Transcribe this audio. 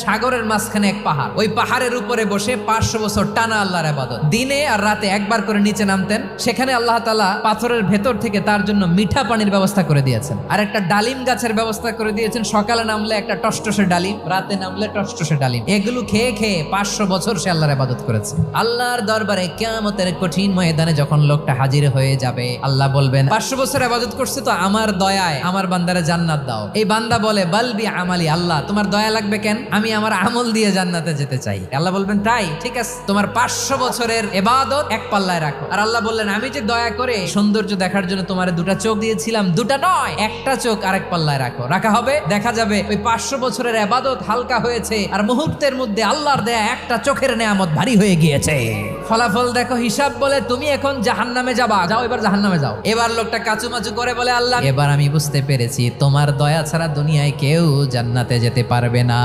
সাগরের মাঝখানে এক পাহাড়, ওই পাহাড়ের উপরে বসে 500 বছর টানা আল্লাহর ইবাদত। দিনে আর রাতে একবার করে নিচে নামতেন। সেখানে আল্লাহ তাআলা পাথরের ভেতর থেকে তার জন্য মিঠা পানির ব্যবস্থা করে দিয়েছেন, আর একটা ডালিম গাছের ব্যবস্থা করে দিয়েছেন। সকালে নামলে একটা টসটসে ডালিম, রাতে নামলে টসটসে ডালিম। এগুলো খেয়ে খেয়ে 500 বছর সে আল্লাহর ইবাদত করেছে। আল্লাহর দরবারে কিয়ামতের কঠিন ময়দানে যখন লোকটা হাজির হয়ে যাবে, আল্লাহ বলবেন 500 বছর ইবাদত করছে তো আমার দয়ায় আমার বান্দারে জান্নাত দাও। এই বান্দা বলে বালবি আমালি, আল্লাহ তোমার দয়া লাগবে কেন, আমি আমার আমল দিয়ে জান্নাতে যেতে চাই। আল্লাহ বলবেন তাই, ঠিক আছে, তোমার 500 বছরের ইবাদত এক পাল্লায় রাখো। আর আল্লাহ বললেন আমি যে দয়া করে সৌন্দর্য দেখার জন্য তোমার 2টা চোখ দিয়েছিলাম, 2টা নয়, একটা চোখ আরেক পাল্লায় রাখো। রাখা হবে, দেখা যাবে ওই 500 বছরের ইবাদত হালকা হয়েছে, আর মুহূর্তের মধ্যে আল্লাহর দেয়া একটা চোখের নেয়ামত ভারী হয়ে গিয়েছে। ফলাফল দেখো, হিসাব বলে তুমি এখন জাহান্নামে যাবা, যাও এবার জাহান্নামে যাও। এবার লোকটা কাচুমাচু করে বলে আল্লাহ এবার আমি বুঝতে পেরেছি তোমার দয়া ছাড়া দুনিয়ায় কেউ জান্নাতে যেতে পারবে না।